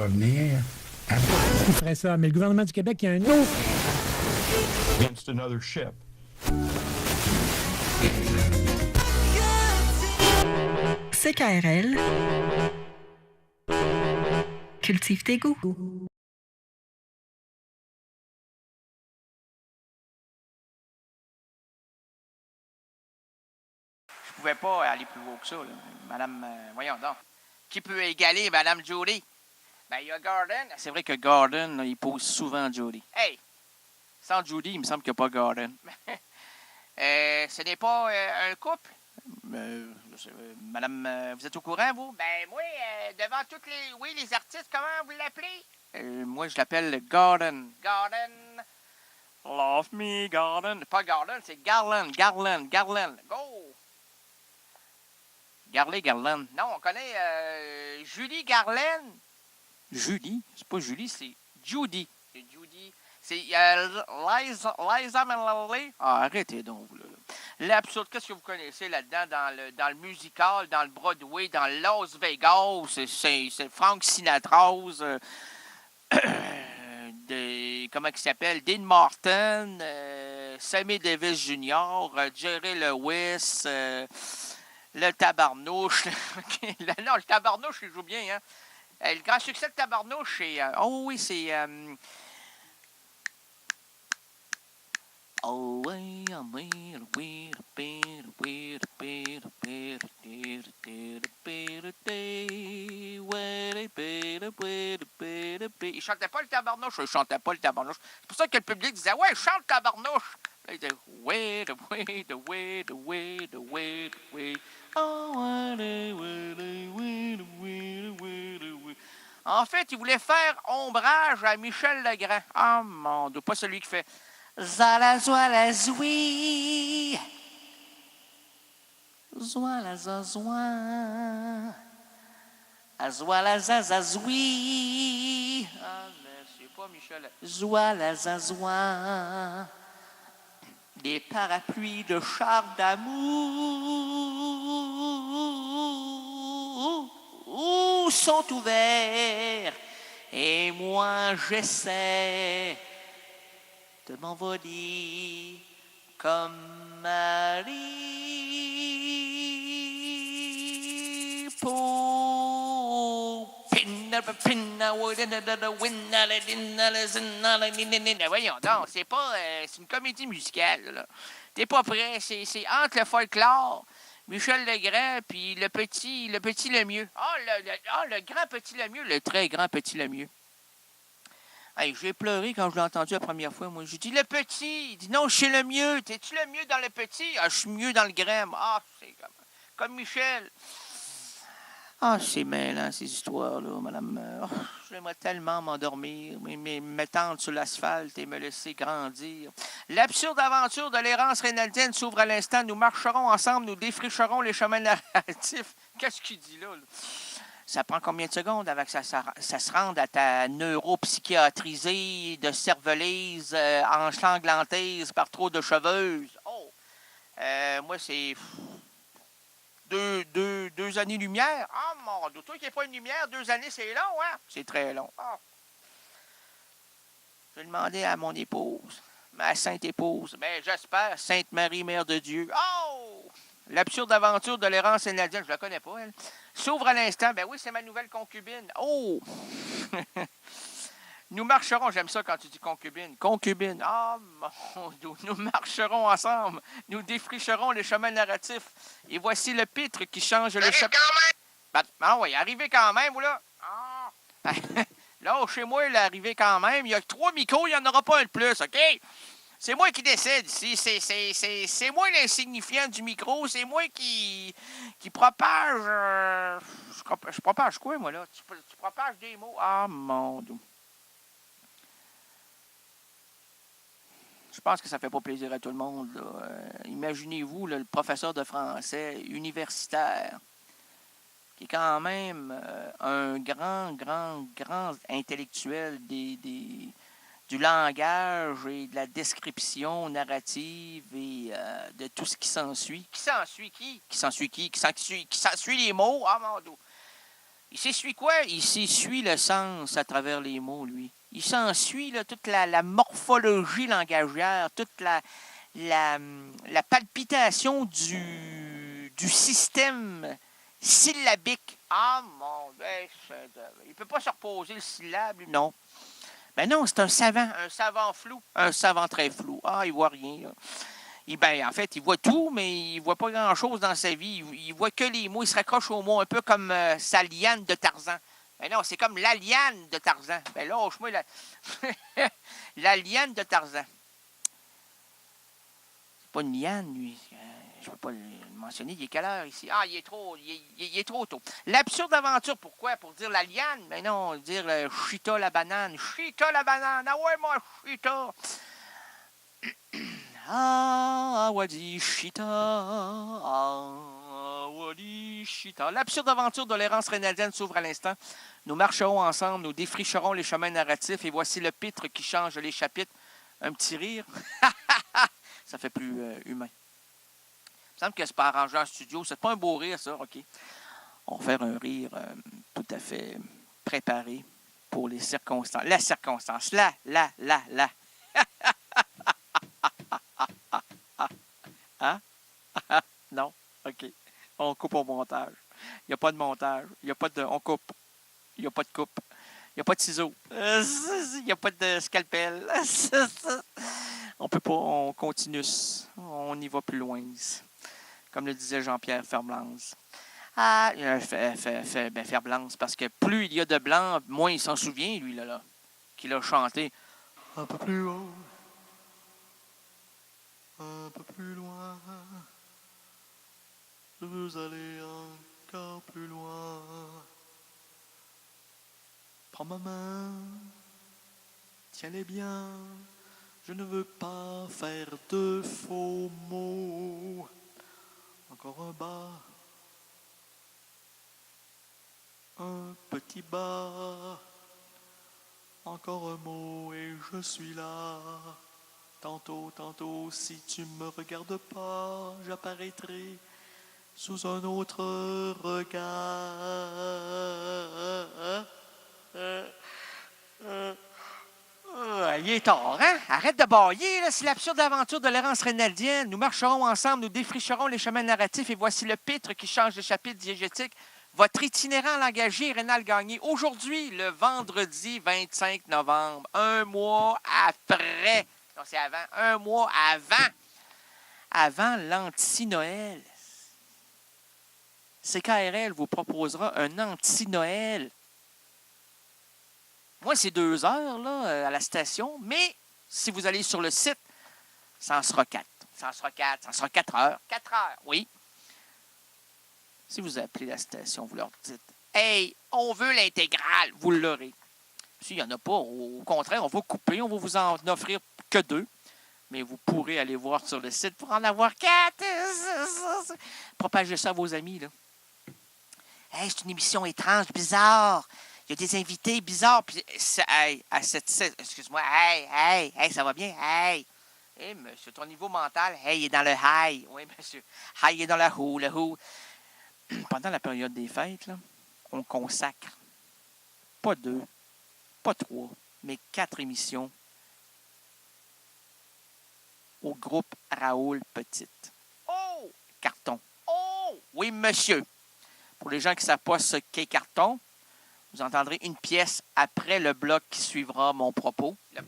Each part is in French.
revenir. Il ferait ça, mais le gouvernement du Québec, il y a un autre. Against another ship. CKRL. Cultive tes goûts. Je pouvais pas aller plus haut que ça, là. Madame, voyons donc. Qui peut égaler Madame Judy? Ben, il y a Gordon. C'est vrai que Gordon, là, il pose souvent Judy. Hey! Sans Judy, il me semble qu'il n'y a pas Gordon. Ce n'est pas un couple? Madame, vous êtes au courant, vous? Ben, moi, devant toutes les... Oui, les artistes, comment vous l'appelez? Moi, je l'appelle Gordon. Gordon. Love me, Gordon. Pas Gordon, c'est Garland. Go! Garland. Non, on connaît Julie Garland. Julie? C'est pas Julie, c'est Judy. C'est Judy. C'est Liza Minnelli. Ah, arrêtez donc, là. L'absurde, qu'est-ce que vous connaissez là-dedans dans le musical, dans le Broadway, dans Las Vegas? C'est Frank Sinatra, comment il s'appelle? Dean Martin, Sammy Davis Jr., Jerry Lewis, le Tabarnouche. Non, le Tabarnouche, il joue bien, hein? Le grand succès de Tabarnouche, c'est... oh oui, c'est... Oh, oui, il chantait pas le Tabarnouche. Il chantait pas le Tabarnouche. C'est pour ça que le public disait, ouais, chante Tabarnouche. Là, il disait, wait. En fait, il voulait faire ombrage à Michel Legrand. Ah, mon Dieu, pas celui qui fait Zala, zoala, zoui. Zoala, zazouin. Azoala, zazazoui. Ah, mais c'est pas Michel. Zoala, zazouin. Des parapluies de char d'amour sont ouverts. Et moi, j'essaie de m'envoler comme Marie voyons donc, c'est pas... c'est une comédie musicale, là. T'es pas prêt, c'est entre le folklore, Michel Legrand, puis le petit Lemieux. Le grand petit Lemieux, le très grand petit Lemieux. Hey, j'ai pleuré quand je l'ai entendu la première fois, moi. J'ai dit, le petit. Il dit, non, je suis le mieux. T'es-tu le mieux dans le petit? Ah, je suis mieux dans le grand. Ah, c'est comme Michel. Ah, c'est mêlant, ces histoires-là, madame. Oh, j'aimerais tellement m'endormir, m'étendre sur l'asphalte et me laisser grandir. L'absurde aventure de l'errance rénaldienne s'ouvre à l'instant. Nous marcherons ensemble, nous défricherons les chemins narratifs. Qu'est-ce qu'il dit là? Ça prend combien de secondes avant que ça se rende à ta neuropsychiatrisée de cervelise ensanglantise par trop de cheveuses? Oh! Moi, c'est... Deux années-lumière. Ah, mon Dieu, toi qui n'es pas une lumière, 2 années, c'est long, hein? C'est très long. Oh. Je vais demander à mon épouse, ma sainte épouse, mais j'espère, Sainte Marie, Mère de Dieu. Oh! L'absurde aventure de l'errance sénadienne, je la connais pas, elle. S'ouvre à l'instant. Ben oui, c'est ma nouvelle concubine. Oh! Nous marcherons, j'aime ça quand tu dis concubine. Concubine. Ah, mon Dieu. Nous marcherons ensemble. Nous défricherons les chemins narratifs. Et voici le pitre qui change le chapitre. Ah oui, arrivé quand même, ou là? Ah! Là, chez moi, il est arrivé quand même. Il y a 3 micros, il n'y en aura pas un de plus, OK? C'est moi qui décide ici. C'est moi l'insignifiant du micro. C'est moi qui propage... je propage quoi, moi, là? Tu propages des mots. Ah, mon Dieu. Je pense que ça fait pas plaisir à tout le monde, là. Imaginez-vous, là, le professeur de français universitaire, qui est quand même un grand intellectuel du langage et de la description narrative et de tout ce qui s'ensuit. Qui s'ensuit qui? Qui s'ensuit les mots? Ah, mon Dieu. Il s'essuie quoi? Il s'essuie le sens à travers les mots, lui. Il s'ensuit là, toute la morphologie langagière, toute la palpitation du système syllabique. Ah, mon Dieu, il ne peut pas se reposer le syllabe, lui. Non. Ben non, c'est un savant flou, un savant très flou. Ah, il voit rien, là. En fait, il voit tout, mais il voit pas grand-chose dans sa vie. Il voit que les mots. Il se raccroche aux mots, un peu comme sa liane de Tarzan. Ben non, c'est comme la liane de Tarzan. Ben lâche-moi la liane de Tarzan. C'est pas une liane, lui. Je peux pas le mentionner. Il est quelle heure ici? Ah, il est trop tôt. L'absurde aventure, pourquoi? Pour dire la liane? Ben non, dire Chita la banane. Chita la banane. Ah ouais, moi, Chita. Ah, Wadi Chita. Ah, Wadi Chita. L'absurde aventure de l'errance rénaldienne s'ouvre à l'instant. Nous marcherons ensemble, nous défricherons les chemins narratifs et voici le pitre qui change les chapitres. Un petit rire. Ça fait plus humain. Il me semble que c'est pas arrangé en studio. C'est pas un beau rire, ça. OK. On va faire un rire tout à fait préparé pour les circonstances. La circonstance. Là. Hein? Non? OK. On coupe au montage. Il n'y a pas de montage. Il n'y a pas de... On coupe. Il n'y a pas de coupe. Il n'y a pas de ciseaux. Il n'y a pas de scalpel. On peut pas... On continue. On y va plus loin. Comme le disait Jean-Pierre Ferblance. Ah, Ferblance, parce que plus il y a de blanc, moins il s'en souvient, lui, là, qu'il a chanté. Un peu plus haut. Un peu plus loin, je veux aller encore plus loin. Prends ma main, tiens-les bien, je ne veux pas faire de faux mots. Encore un bas, un petit bas, encore un mot et je suis là. Tantôt, si tu me regardes pas, j'apparaîtrai sous un autre regard. Il est tard, hein? Arrête de bailler, là. C'est l'absurde aventure de l'errance rénaldienne. Nous marcherons ensemble, nous défricherons les chemins narratifs et voici le pitre qui change de chapitre diégétique. Votre itinérant langagier, Rénal Gagné, aujourd'hui, le vendredi 25 novembre, un mois après... Non, c'est avant. Un mois avant l'anti-Noël. CKRL vous proposera un anti-Noël. Moi, c'est 2 heures là, à la station, mais si vous allez sur le site, ça en sera 4. Ça en sera 4 heures. 4 heures, oui. Si vous appelez la station, vous leur dites « Hey, on veut l'intégrale », vous l'aurez. S'il n'y en a pas, au contraire, on va couper, on va vous en offrir que 2. Mais vous pourrez aller voir sur le site pour en avoir 4. Propagez ça à vos amis, là. Hey, c'est une émission étrange, bizarre. Il y a des invités bizarres. Puis, hey, à excuse-moi. Hey, ça va bien? Hey, monsieur, ton niveau mental, hey, il est dans le high. Oui, monsieur. High, il est dans le who. Pendant la période des fêtes, là, on consacre pas 2, pas 3, mais 4 émissions au groupe Raoul Petite. Oh! Carton. Oh! Oui, monsieur. Pour les gens qui ne savent pas ce qu'est Carton, vous entendrez une pièce après le bloc qui suivra mon propos. Le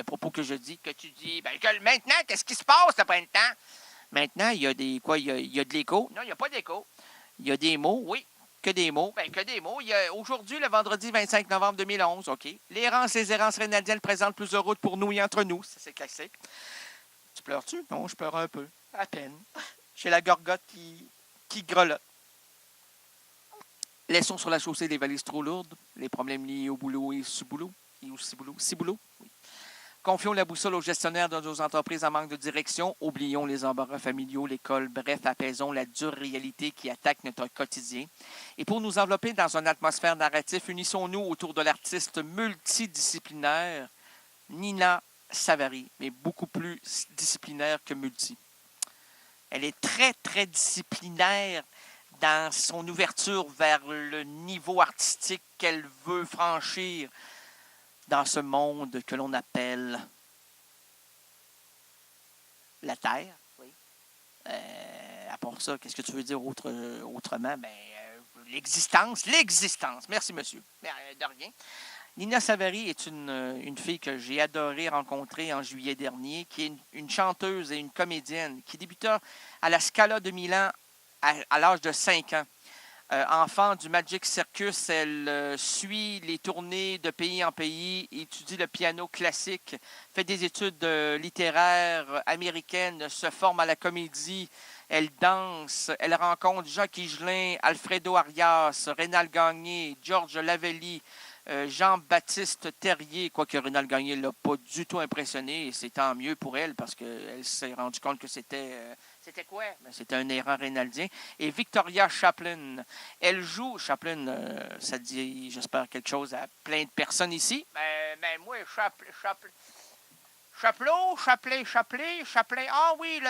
propos que je dis, que tu dis. Maintenant, qu'est-ce qui se passe le printemps? Maintenant, il y a des quoi? Il y a de l'écho. Non, il n'y a pas d'écho. Il y a des mots, oui. Que des mots. Que des mots. Il y a aujourd'hui, le vendredi 25 novembre 2011, OK. Les errances rénaldiennes présentent plusieurs routes pour nous et entre nous. Ça, c'est classique. Tu pleures-tu? Non, je pleure un peu. À peine. J'ai la gorgotte qui grelotte. Laissons sur la chaussée des valises trop lourdes, les problèmes liés au boulot et sous-boulot. Oui. Confions la boussole aux gestionnaires de nos entreprises en manque de direction. Oublions les embarras familiaux, l'école. Bref, apaisons la dure réalité qui attaque notre quotidien. Et pour nous envelopper dans une atmosphère narrative, unissons-nous autour de l'artiste multidisciplinaire Nina Savary, mais beaucoup plus disciplinaire que multi. Elle est très, très disciplinaire dans son ouverture vers le niveau artistique qu'elle veut franchir dans ce monde que l'on appelle la Terre. Oui. À part ça, qu'est-ce que tu veux dire autrement? Ben, l'existence. Merci, monsieur. De rien. Nina Savary est une fille que j'ai adoré rencontrer en juillet dernier, qui est une chanteuse et une comédienne qui débuta à la Scala de Milan à l'âge de 5 ans. Enfant du Magic Circus, elle suit les tournées de pays en pays, étudie le piano classique, fait des études littéraires américaines, se forme à la comédie, elle danse, elle rencontre Jacques Higelin, Alfredo Arias, Rénal Gagné, Georges Lavelli, Jean-Baptiste Terrier, quoique Rénal Gagné ne l'a pas du tout impressionné, et c'est tant mieux pour elle parce qu'elle s'est rendue compte que c'était quoi? Ben, c'était un erreur rénaldien. Et Victoria Chaplin. Elle joue, Chaplin, ça dit, j'espère, quelque chose à plein de personnes ici. Ben moi, Chaplin. Ah oui,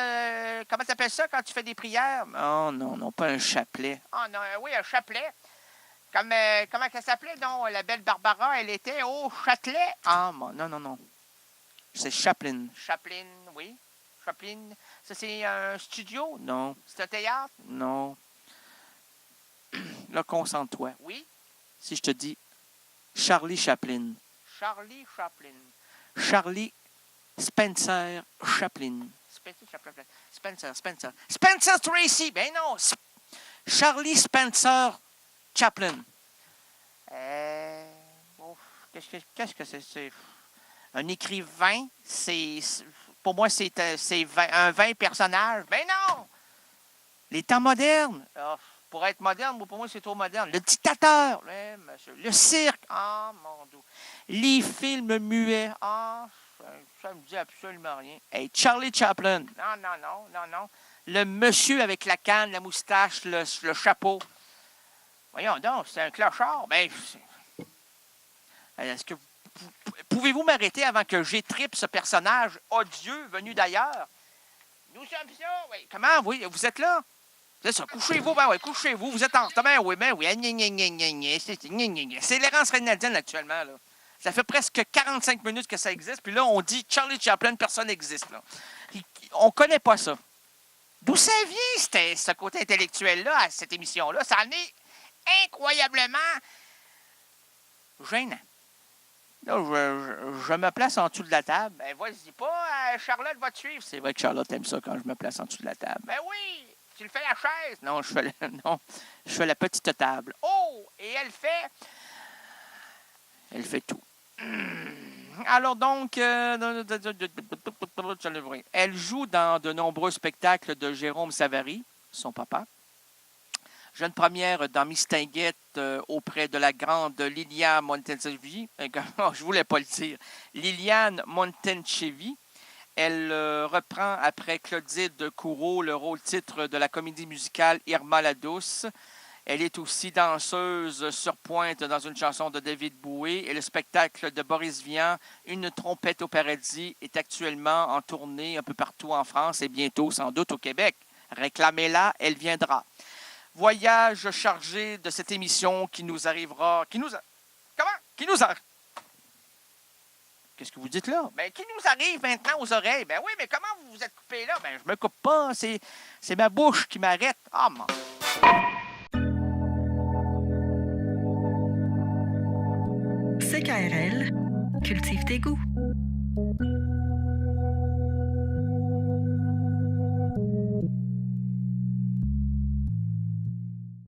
comment tu appelles ça quand tu fais des prières? Oh non, pas un chapelet. Ah non, oui, un chapelet. Comment elle s'appelait, non? La belle Barbara, elle était au Châtelet. Ah, non. C'est Chaplin. Chaplin, oui. Chaplin. Ça, c'est un studio? Non. C'est un théâtre? Non. Là, concentre-toi. Oui? Si je te dis Charlie Chaplin. Charlie Spencer Chaplin. Spencer Tracy. Ben non. Charlie Spencer Chaplin. Qu'est-ce que c'est? Un écrivain, pour moi, c'est un 20 personnage. Ben non! Les temps modernes. Pour être moderne, pour moi, c'est trop moderne. Le dictateur. Le cirque. Ah, mon Dieu. Les films muets. Ah, ça me dit absolument rien. Hey, Charlie Chaplin. Non. Le monsieur avec la canne, la moustache, le chapeau. Voyons donc, c'est un clochard. Ben, est-ce que pouvez-vous m'arrêter avant que j'étripe ce personnage odieux venu d'ailleurs? Nous sommes ça, oui. Comment? Oui, vous êtes là? C'est ça, couchez-vous, ben oui, couchez-vous. Vous êtes en retard, ben oui. C'est l'errance rénaldienne actuellement, là. Ça fait presque 45 minutes que ça existe, puis là, on dit Charlie Chaplin, personne n'existe, là. On connaît pas ça. D'où ça vient, ce côté intellectuel-là, à cette émission-là? Ça en est incroyablement gênant. Là, je me place en dessous de la table. Ben, vas-y pas, Charlotte va te suivre. C'est vrai que Charlotte aime ça quand je me place en dessous de la table. Ben oui, tu le fais la chaise. Non, je fais la petite table. Oh, et elle fait tout. Alors donc, elle joue dans de nombreux spectacles de Jérôme Savary, son papa. Jeune première dans Mistinguett auprès de la grande Liliane Montenchevi. Je voulais pas le dire. Liliane Montenchevi. Elle reprend après Clotilde Courreau le rôle-titre de la comédie musicale Irma la Douce. Elle est aussi danseuse sur pointe dans une chanson de David Bowie. Et le spectacle de Boris Vian, Une trompette au paradis, est actuellement en tournée un peu partout en France et bientôt sans doute au Québec. Réclamez-la, elle viendra. Voyage chargé de cette émission qui nous arrivera... Qu'est-ce que vous dites là? Ben, qui nous arrive maintenant aux oreilles? Ben oui, mais comment vous vous êtes coupé là? Ben, je me coupe pas. C'est ma bouche qui m'arrête. Ah, mon... CKRL, cultive tes goûts.